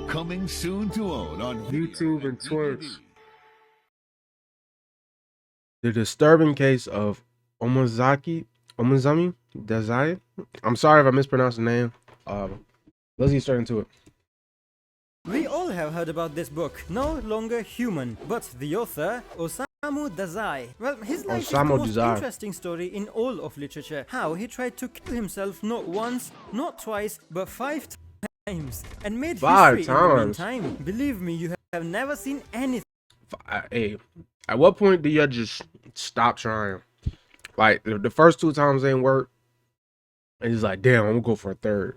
Coming soon to own on YouTube and Twitch. The disturbing case of Omazami Dazai. I'm sorry if I mispronounced the name. Let's get straight into it. We all have heard about this book, no longer human, but the author, Osamu Dazai. Well, his life is the most interesting story in all of literature. How he tried to kill himself not once, not twice, but 5 times, and made history in the meantime. Believe me, you have never seen anything. Hey, at what point do you just stop trying? Like, the first 2 times ain't work, and he's like, damn, I'm gonna go for a third.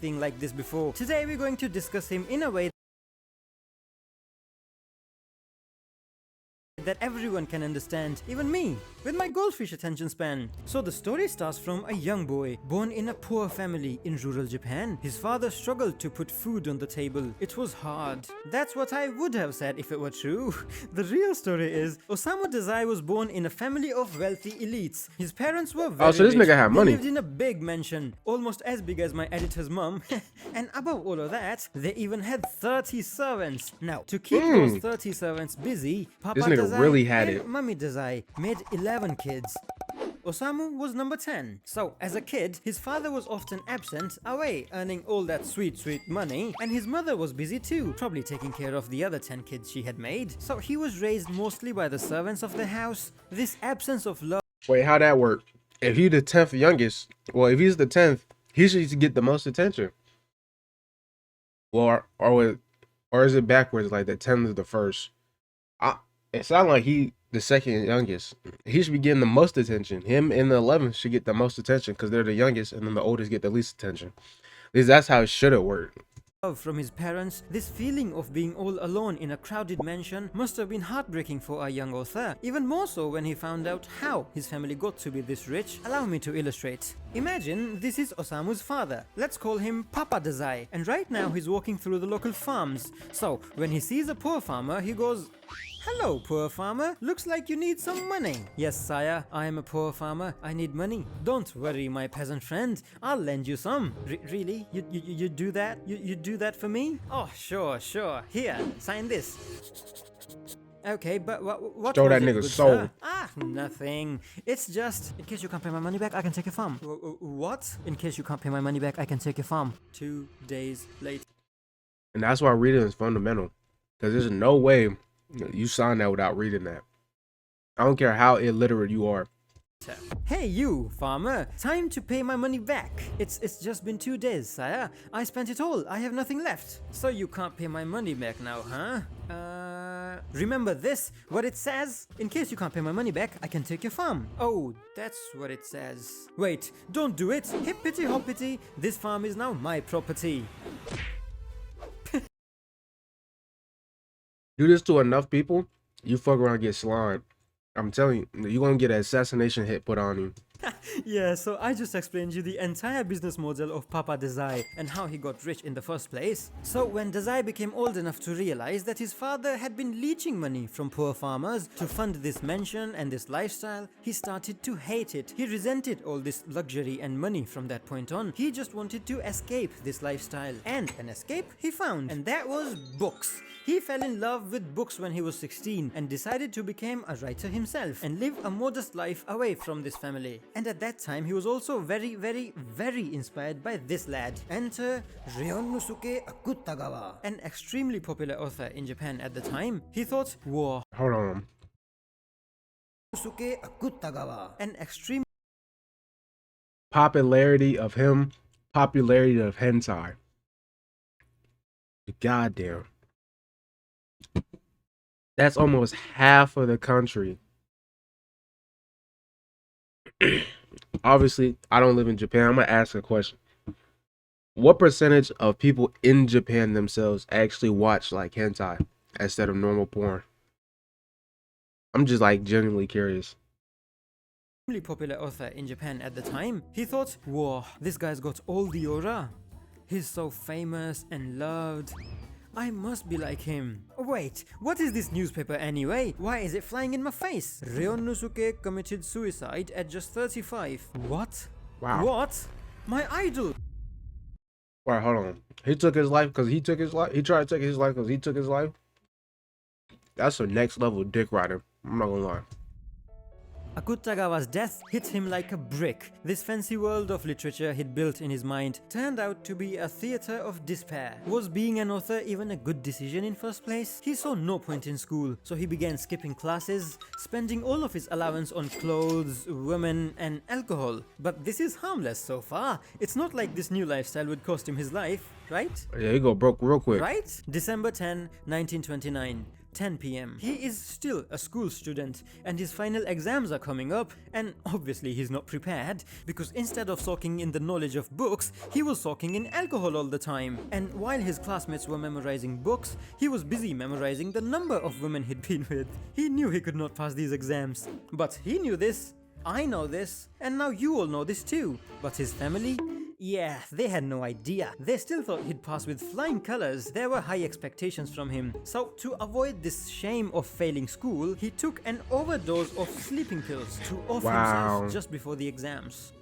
Like this before. Today we're going to discuss him in a way that everyone can understand, even me, with my goldfish attention span. So the story starts from a young boy born in a poor family in rural Japan. His father struggled to put food on the table. It was hard. That's what I would have said if it were true. The real story is Osamu Dazai was born in a family of wealthy elites. His parents were very so this nigga had money. They lived in a big mansion, almost as big as my editor's mum. And above all of that, they even had 30 servants. Now, to keep those 30 servants busy, Papa Dazai really had and it. Mummy Dazai made 11 kids. Osamu was number 10. So, as a kid, his father was often absent, away, earning all that sweet money, and his mother was busy too, probably taking care of the other 10 kids she had made. So he was raised mostly by the servants of the house. This absence of love... Wait, how'd that work? If he's the 10th youngest, well, if he's the 10th, he should get the most attention. Well, or is it backwards, like the 10th is the first? It sounds like he the second youngest. He should be getting the most attention. Him and the 11th should get the most attention because they're the youngest, and then the oldest get the least attention. At least that's how it should have worked. From his parents, this feeling of being all alone in a crowded mansion must have been heartbreaking for our young author, even more so when he found out how his family got to be this rich. Allow me to illustrate. Imagine this is Osamu's father. Let's call him Papa Dazai, and right now he's walking through the local farms. So when he sees a poor farmer, he goes, "Hello, poor farmer. Looks like you need some money." "Yes, sire. I am a poor farmer. I need money." "Don't worry, my peasant friend. I'll lend you some." Really? You do that? You do that for me?" "Oh, sure. Here, sign this." "Okay, but what Show was that it, nigga good soul. sir?" "Ah, nothing. It's just, in case you can't pay my money back, I can take your farm." What? "In case you can't pay my money back, I can take your farm." 2 days later. And that's why reading is fundamental. Because there's no way you sign that without reading that. I don't care how illiterate you are. "Hey you, farmer, time to pay my money back. It's just been 2 days, sire. I spent it all. I have nothing left." "So you can't pay my money back now, huh? Remember this, what it says? In case you can't pay my money back, I can take your farm." "Oh, that's what it says." "Wait, don't do it. Hippity hoppity, this farm is now my property." Do this to enough people, you fuck around and get slimed. I'm telling you, you're gonna get an assassination hit put on you. Yeah, so I just explained you the entire business model of Papa Dazai and how he got rich in the first place. So when Dazai became old enough to realize that his father had been leeching money from poor farmers to fund this mansion and this lifestyle, he started to hate it. He resented all this luxury and money from that point on. He just wanted to escape this lifestyle. And an escape he found, and that was books. He fell in love with books when he was 16 and decided to become a writer himself and live a modest life away from this family. And at that time, he was also very inspired by this lad. Enter Ryonosuke Akutagawa, an extremely popular author in Japan at the time. He thought, whoa. Hold on. Ryonosuke Akutagawa, an extreme popularity of him, popularity of hentai. Goddamn. That's almost half of the country. Obviously, I don't live in Japan. I'm gonna ask a question. What percentage of people in Japan themselves actually watch like hentai instead of normal porn? I'm just like genuinely curious. Popular author in Japan at the time. He thought, whoa, this guy's got all the aura. He's so famous and loved. I must be like him. Wait, what is this newspaper anyway? Why is it flying in my face? Ryonosuke committed suicide at just 35. What? Wow. What? My idol! Wait, hold on. He took his life because he took his life. He tried to take his life because he took his life. That's a next level dick rider. I'm not gonna lie. Akutagawa's death hit him like a brick. This fancy world of literature he'd built in his mind turned out to be a theater of despair. Was being an author even a good decision in first place? He saw no point in school, so he began skipping classes, spending all of his allowance on clothes, women, and alcohol. But this is harmless so far. It's not like this new lifestyle would cost him his life, right? Yeah, he go broke real quick. Right? December 10, 1929. 10 p.m. He is still a school student and his final exams are coming up, and obviously he's not prepared because instead of soaking in the knowledge of books, he was soaking in alcohol all the time. And while his classmates were memorizing books, he was busy memorizing the number of women he'd been with. He knew he could not pass these exams, but he knew this, I know this, and now you all know this too. But his family? Yeah, they had no idea. They still thought he'd pass with flying colors. There were high expectations from him. So to avoid this shame of failing school, he took an overdose of sleeping pills to off himself just before the exams.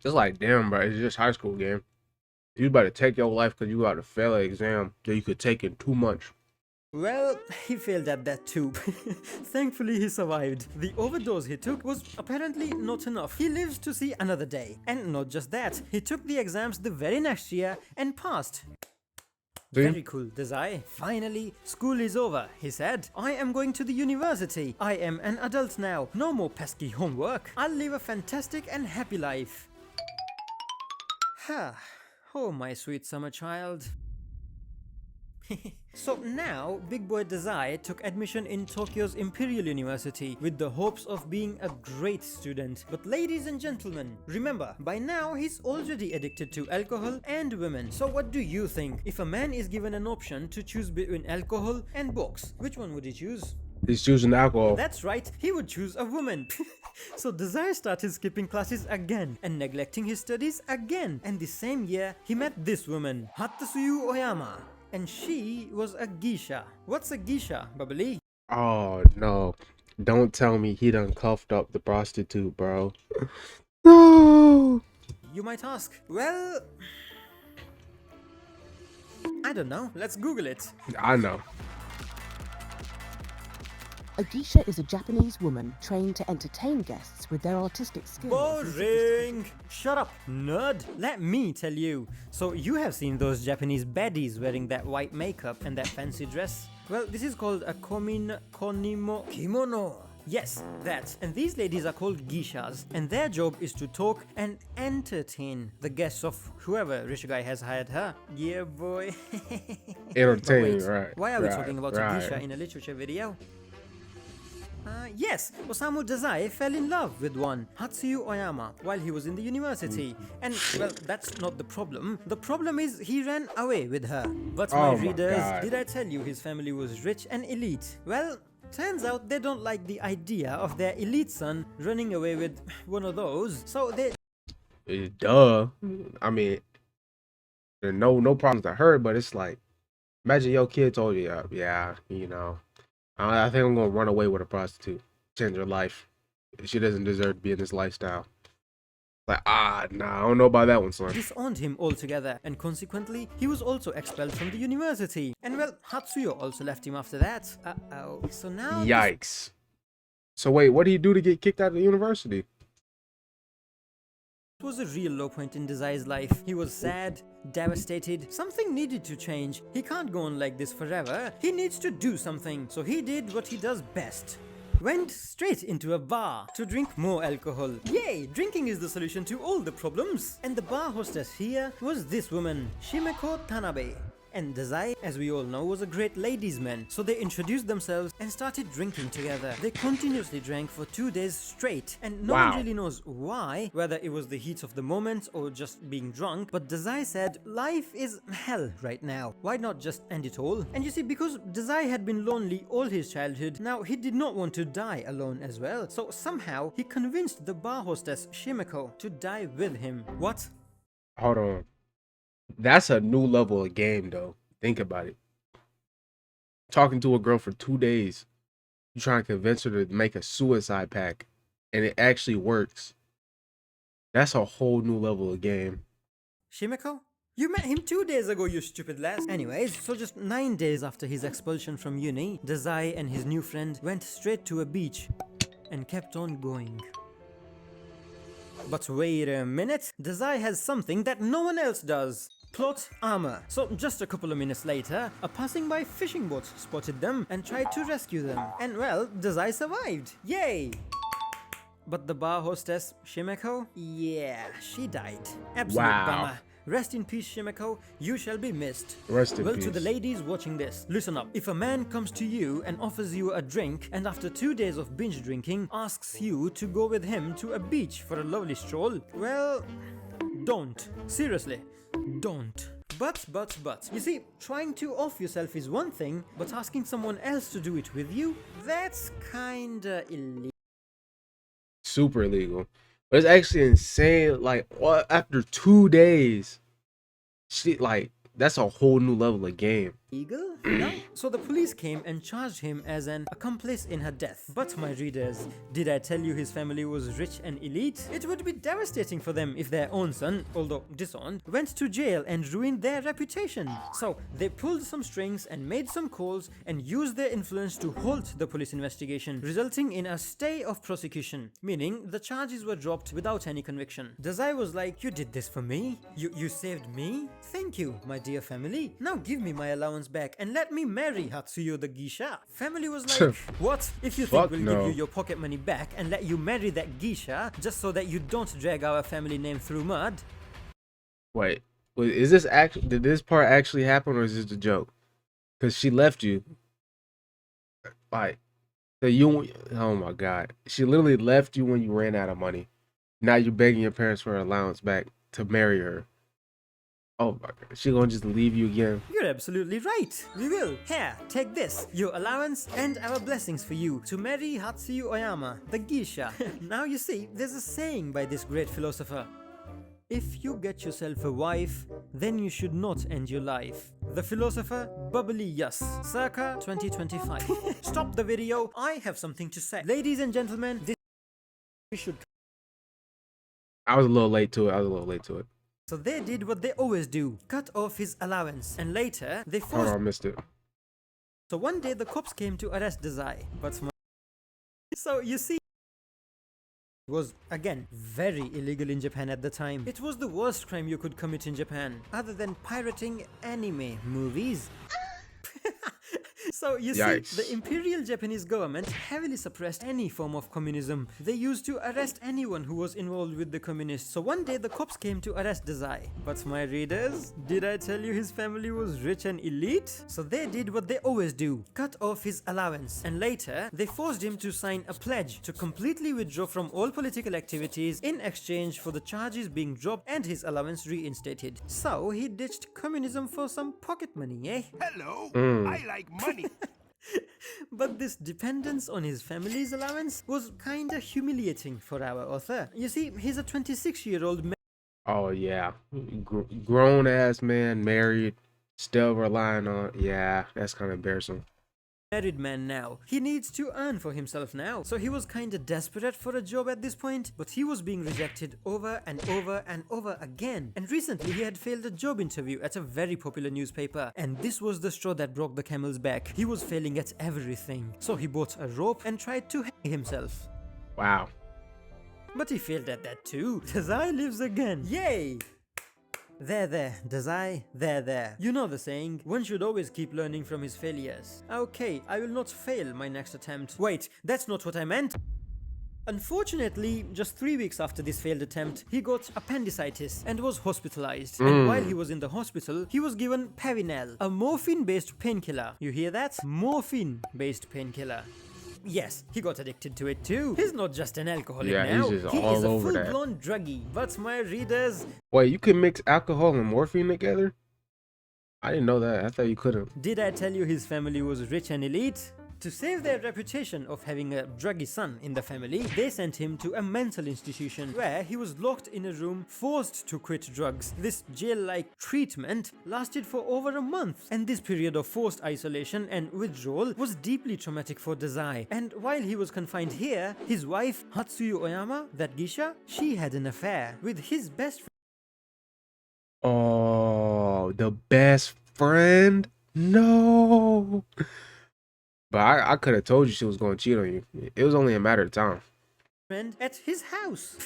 Just like, damn, bro, it's just high school game. You about to take your life because you got to fail an exam that you could take in 2 months. Well, he failed at that too. Thankfully, he survived. The overdose he took was apparently not enough. He lives to see another day. And not just that, he took the exams the very next year and passed. Very cool, Dazai. Finally, school is over, he said. I am going to the university. I am an adult now. No more pesky homework. I'll live a fantastic and happy life. Ha. Oh, my sweet summer child. So now, big boy Dazai took admission in Tokyo's Imperial University with the hopes of being a great student. But ladies and gentlemen, remember, by now he's already addicted to alcohol and women. So what do you think? If a man is given an option to choose between alcohol and books, which one would he choose? He's choosing alcohol. That's right, he would choose a woman. So Dazai started skipping classes again and neglecting his studies again. And the same year, he met this woman, Hatsuyu Oyama. And she was a geisha. What's a geisha, Bubbly? Oh, no. Don't tell me he done cuffed up the prostitute, bro. No! You might ask. Well, I don't know. Let's Google it. I know. A geisha is a Japanese woman trained to entertain guests with their artistic skills. Boring! Shut up, nerd! Let me tell you. So you have seen those Japanese baddies wearing that white makeup and that fancy dress? Well, this is called a kimono. Yes, that. And these ladies are called geishas, and their job is to talk and entertain the guests of whoever rich guy has hired her. Yeah, boy. Entertain, right. Why are we talking about a geisha in a literature video? Yes, Osamu Dazai fell in love with one, Hatsuyu Oyama, while he was in the university. And, well, that's not the problem. The problem is he ran away with her. But my readers, did I tell you his family was rich and elite? Well, turns out they don't like the idea of their elite son running away with one of those, so they... Duh. I mean, no problems to her, but it's like, imagine your kid told you, yeah, you know, I think I'm gonna run away with a prostitute, change her life. She doesn't deserve to be in this lifestyle. Like, nah, I don't know about that one, son. disowned him altogether, and consequently, he was also expelled from the university. And well, Hatsuyo also left him after that. Uh-oh. So now... Yikes. So wait, what did he do to get kicked out of the university? It was a real low point in Dazai's life. He was sad, devastated. Something needed to change. He can't go on like this forever. He needs to do something. So he did what he does best. Went straight into a bar to drink more alcohol. Yay! Drinking is the solution to all the problems. And the bar hostess here was this woman, Shimeko Tanabe. And Dazai, as we all know, was a great ladies' man, so they introduced themselves and started drinking together. They continuously drank for 2 days straight, and no one really knows why, whether it was the heat of the moment or just being drunk, but Dazai said, life is hell right now. Why not just end it all? And you see, because Dazai had been lonely all his childhood, now he did not want to die alone as well, so somehow he convinced the bar hostess Shimeko to die with him. What? Hold on. That's a new level of game, though. Think about it. Talking to a girl for 2 days. You trying to convince her to make a suicide pact. And it actually works. That's a whole new level of game. Shimeko? You met him 2 days ago, you stupid lass. Anyways, so just 9 days after his expulsion from uni, Dazai and his new friend went straight to a beach and kept on going. But wait a minute, Dazai has something that no one else does. Plot armor. So just a couple of minutes later, a passing by fishing boat spotted them and tried to rescue them. And well, Dazai survived. Yay! But the bar hostess, Shimeko? Yeah, she died. Absolute Wow. bummer. Rest in peace, Shimeko. You shall be missed. Rest in Well, peace. to the ladies watching this, listen up. If a man comes to you and offers you a drink, and after 2 days of binge drinking, asks you to go with him to a beach for a lovely stroll, well, don't. Seriously, don't. But, you see, trying to off yourself is one thing, but asking someone else to do it with you, that's kinda illegal. Super illegal. But it's actually insane. Like, what, after 2 days, she, like, that's a whole new level of game. No? So the police came and charged him as an accomplice in her death. But my readers, did I tell you his family was rich and elite? It would be devastating for them if their own son, although disowned, went to jail and ruined their reputation. So they pulled some strings and made some calls and used their influence to halt the police investigation, resulting in a stay of prosecution, meaning the charges were dropped without any conviction. Dazai was like, you did this for me? You saved me? Thank you, my dear family. Now give me my allowance back and let me marry Hatsuyo the geisha. Family was like, what? If you think Fuck we'll no. give you your pocket money back and let you marry that geisha just so that you don't drag our family name through mud? Wait, is this actually, did this part actually happen, or is this a joke? Because she left you. Like, so you, oh my God. She literally left you when you ran out of money. Now you're begging your parents for an allowance back to marry her. Oh my God. She gonna just leave you again? You're absolutely right. We will. Here, take this, your allowance and our blessings for you to marry Hatsuyu Oyama, the geisha. Now you see, there's a saying by this great philosopher. If you get yourself a wife, then you should not end your life. The philosopher Bubbly Yus, circa 2025. Stop the video, I have something to say. Ladies and gentlemen, this we should. I was a little late to it. So they did what they always do, cut off his allowance, and later they Hold forced. on, I missed it. So one day the cops came to arrest Dazai, but so you see, it was again very illegal in Japan at the time. It was the worst crime you could commit in Japan, other than pirating anime movies. So you Yikes. see, the Imperial Japanese government heavily suppressed any form of communism. They used to arrest anyone who was involved with the communists. So one day the cops came to arrest Dazai. But my readers, did I tell you his family was rich and elite? So they did what they always do, cut off his allowance. And later, they forced him to sign a pledge to completely withdraw from all political activities in exchange for the charges being dropped and his allowance reinstated. So he ditched communism for some pocket money, eh? Hello, I like money. But this dependence on his family's allowance was kinda humiliating for our author. You see, he's a 26-year-old man. Oh yeah, grown ass man, married, still relying on. Yeah, that's kind of embarrassing. Married man now. He needs to earn for himself now. So he was kinda desperate for a job at this point, but he was being rejected over and over and over again. And recently he had failed a job interview at a very popular newspaper, and this was the straw that broke the camel's back. He was failing at everything. So he bought a rope and tried to hang himself. Wow. But he failed at that too. Dazai lives again. Yay! There, Dazai, there. You know the saying, one should always keep learning from his failures. Okay, I will not fail my next attempt. Wait, that's not what I meant. Unfortunately, just 3 weeks after this failed attempt, he got appendicitis and was hospitalized. And while he was in the hospital, he was given Pavinel, a morphine-based painkiller. You hear that? Morphine-based painkiller. Yes, he got addicted to it too. He's not just an alcoholic Yeah, now. he's just He all is a over that. full-blown druggie. But my readers, Wait, you can mix alcohol and morphine together? I didn't know that. I thought you couldn't. did I tell you his family was rich and elite? To save their reputation of having a druggy son in the family, they sent him to a mental institution where he was locked in a room, forced to quit drugs. This jail-like treatment lasted for over a month, and this period of forced isolation and withdrawal was deeply traumatic for Dazai. And while he was confined here, his wife, Hatsuyu Oyama, that geisha, she had an affair with his best friend. the best friend? No. But I could have told you she was going to cheat on you. It was only a matter of time. friend at his house.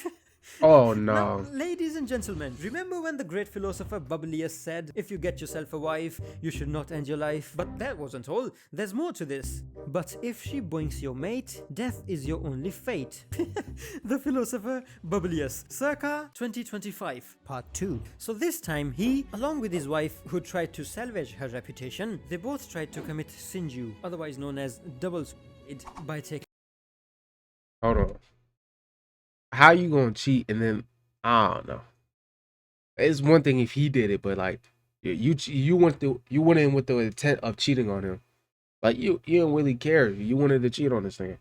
Oh Now, no. ladies and gentlemen, remember when the great philosopher Publius said, if you get yourself a wife, you should not end your life? But that wasn't all. There's more to this. But if she boinks your mate, death is your only fate. The philosopher Publius, circa 2025, part 2. So this time he, along with his wife, who tried to salvage her reputation, they both tried to commit sinju, otherwise known as double suicide, by taking Hold on. How you gonna cheat and then I don't know. It's one thing if he did it, but like you went in with the intent of cheating on him. Like you don't really care. You wanted to cheat on this thing.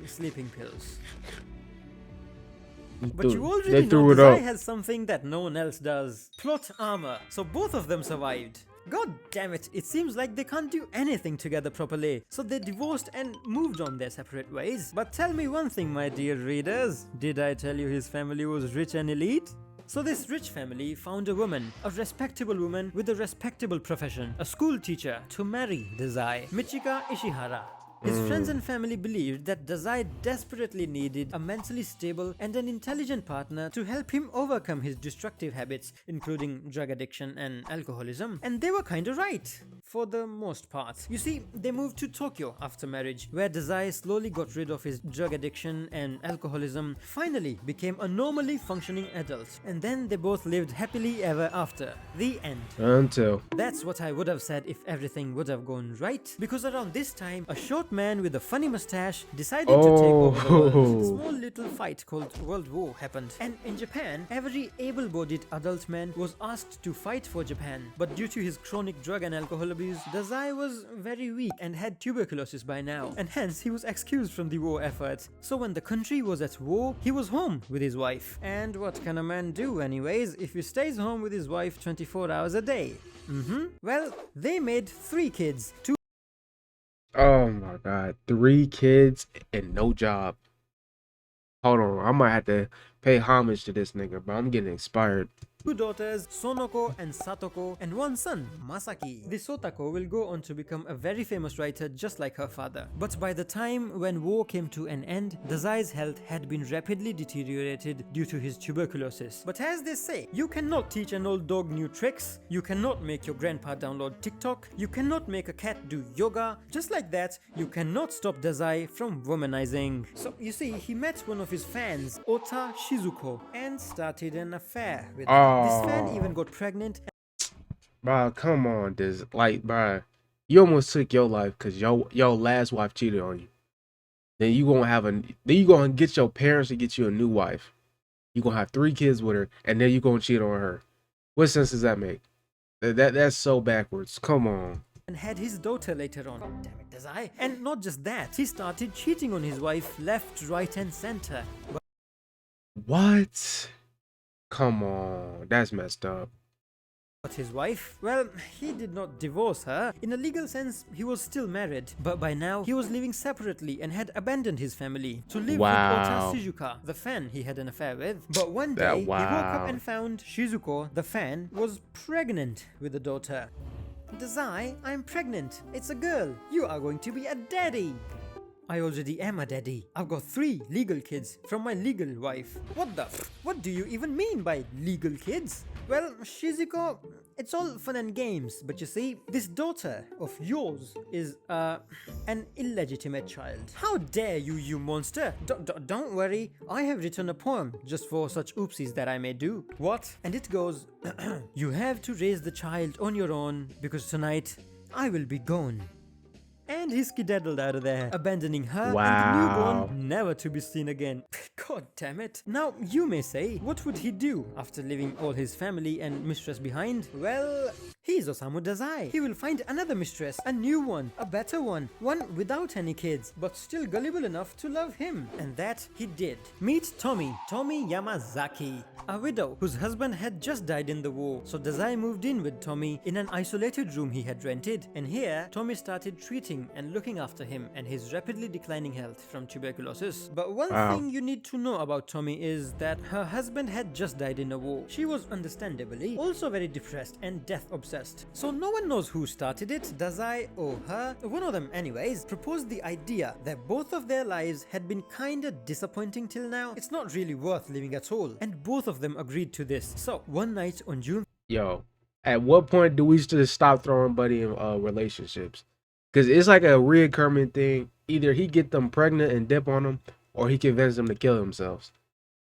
sleeping pills. You But threw- you already they know threw it Dazai up. has something that no one else does. Plot armor. So both of them survived. God damn it, it seems like they can't do anything together properly. So they divorced and moved on their separate ways. But tell me one thing, my dear readers. Did I tell you his family was rich and elite? So this rich family found a woman, a respectable woman with a respectable profession, a school teacher, to marry Dazai, Michika Ishihara. His friends and family believed that Dazai desperately needed a mentally stable and an intelligent partner to help him overcome his destructive habits, including drug addiction and alcoholism. And they were kinda right, for the most part. You see, they moved to Tokyo after marriage, where Dazai slowly got rid of his drug addiction and alcoholism, finally became a normally functioning adult. And then they both lived happily ever after. The end. Until That's what I would have said if everything would have gone right. Because around this time, a short man with a funny mustache decided to take over the world. A small little fight called World War happened. And in Japan, every able-bodied adult man was asked to fight for Japan. But due to his chronic drug and alcohol abuse, Dazai was very weak and had tuberculosis by now. And hence, he was excused from the war effort. So when the country was at war, he was home with his wife. And what can a man do anyways if he stays home with his wife 24 hours a day? Well, they made 3 kids. 2 oh my god, 3 kids and no job. Hold on, I might have to pay homage to this nigga, but I'm getting inspired. daughters, Sonoko and Satoko, and 1 son, Masaki. The Sotako will go on to become a very famous writer just like her father. But by the time when war came to an end, Dazai's health had been rapidly deteriorated due to his tuberculosis. But as they say, you cannot teach an old dog new tricks, you cannot make your grandpa download TikTok, you cannot make a cat do yoga. Just like that, you cannot stop Dazai from womanizing. So you see, he met one of his fans, Ota Shizuko, and started an affair with her. This fan even got pregnant. Bro, come on, this like, bro, you almost took your life because your last wife cheated on you. Then you gonna get your parents to get you a new wife. You gonna have 3 kids with her, and then you gonna cheat on her. What sense does that make? That's so backwards. Come on. And had his daughter later on. Damn it, Dazai. And not just that, he started cheating on his wife left, right, and center. What? Come on, that's messed up. But his wife? Well, he did not divorce her. In a legal sense, he was still married. But by now, he was living separately and had abandoned his family to live Wow. with Ota Shizuka, the fan he had an affair with. But one day, he woke wow. up and found Shizuko, the fan, was pregnant with a daughter. Dazai, I'm pregnant. It's a girl. You are going to be a daddy. I already am a daddy. I've got 3 legal kids from my legal wife. What do you even mean by legal kids? Well, Shizuko, it's all fun and games, but you see, this daughter of yours is, an illegitimate child. How dare you, you monster? Don't worry, I have written a poem just for such oopsies that I may do. What? And it goes, you have to raise the child on your own, because tonight, I will be gone. And he skedaddled out of there, abandoning her Wow. and the newborn never to be seen again. God damn it. Now, you may say, what would he do after leaving all his family and mistress behind? Well, He's Osamu Dazai. He will find another mistress, a new one, a better one without any kids, but still gullible enough to love him. And that he did. Meet Tommy Yamazaki, a widow whose husband had just died in the war. So Dazai moved in with Tommy in an isolated room he had rented. And here, Tommy started treating and looking after him and his rapidly declining health from tuberculosis. But one thing you need to know about Tommy is that her husband had just died in a war. She was understandably also very depressed and death obsessed. So no one knows who started it, Dazai or her. One of them anyways proposed the idea that both of their lives had been kinda disappointing till now. It's not really worth living at all. And both of them agreed to this. So one night on June... Yo, at what point do we just stop throwing Buddy in relationships? Because it's like a reoccurring thing. Either he get them pregnant and dip on them, or he convince them to kill themselves.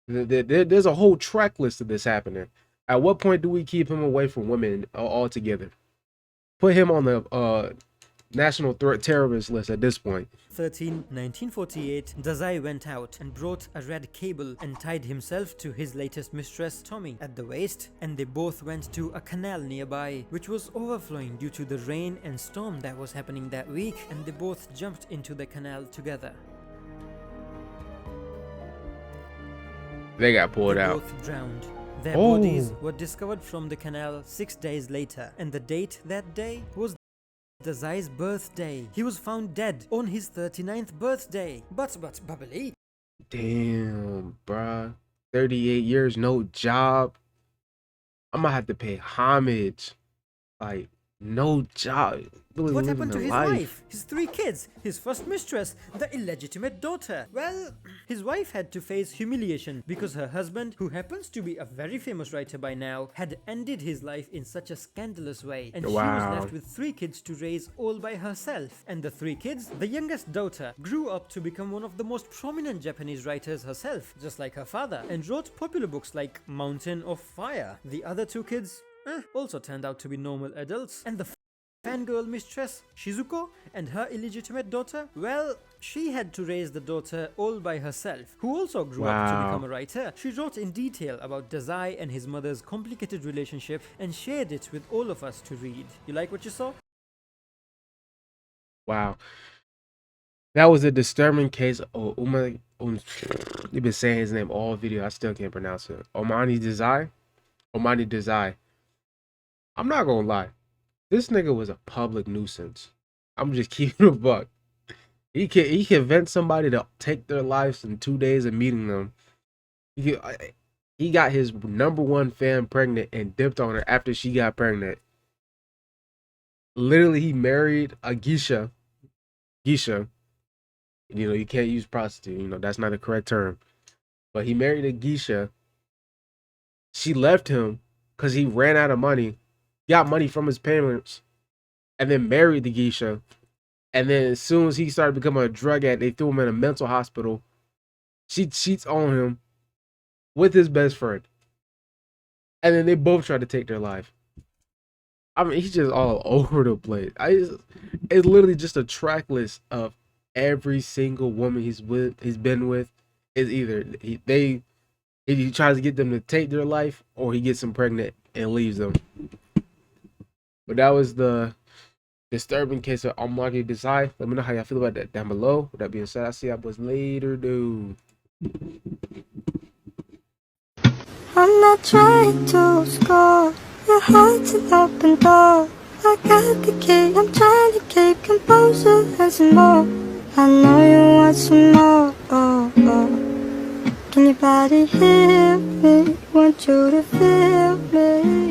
There's a whole track list of this happening. At what point do we keep him away from women altogether? Put him on the national terrorist list at this point. 1948, Dazai went out and brought a red cable and tied himself to his latest mistress, Tommy, at the waist, and they both went to a canal nearby, which was overflowing due to the rain and storm that was happening that week, and they both jumped into the canal together. They got pulled out. Both drowned. Their bodies were discovered from the canal 6 days later, and the date that day was Dazai's birthday. He was found dead on his 39th birthday. But bubbly. Damn, bruh. 38 years, no job. I'm gonna have to pay homage. Like, no job. Really What happened to his life. wife, his 3 kids, his first mistress, the illegitimate daughter? Well, his wife had to face humiliation because her husband, who happens to be a very famous writer by now, had ended his life in such a scandalous way, and she was left with 3 kids to raise all by herself. And the 3 kids, the youngest daughter, grew up to become one of the most prominent Japanese writers herself, just like her father, and wrote popular books like Mountain of Fire. The other 2 kids also turned out to be normal adults, and the fangirl mistress, Shizuko, and her illegitimate daughter, well, she had to raise the daughter all by herself, who also grew up to become a writer. She wrote in detail about Dazai and his mother's complicated relationship and shared it with all of us to read. You like what you saw? Wow. That was a disturbing case of you've been saying his name all video. I still can't pronounce it. Omani Dazai. I'm not gonna lie. This nigga was a public nuisance. I'm just keeping a buck. He convinced somebody to take their lives in 2 days of meeting them. He got his #1 fan pregnant and dipped on her after she got pregnant. Literally, he married a geisha. You know, you can't use prostitute. You know, that's not the correct term. But he married a geisha. She left him because he ran out of money. Got money from his parents. And then married the geisha. And then as soon as he started becoming a drug addict, they threw him in a mental hospital. She cheats on him with his best friend. And then they both try to take their life. I mean, he's just all over the place. It's literally just a track list of every single woman he's been with. Is either he tries to get them to take their life, or he gets them pregnant and leaves them. But that was the disturbing case of Omani Dazai. Let me know how y'all feel about that down below. With that being said, I'll see y'all boys later, dude. I'm not trying to score. Your heart's an open door. I got the key. I'm trying to keep composure and some more. I know you want some more. Oh, oh. Can your body hear me? Want you to feel me?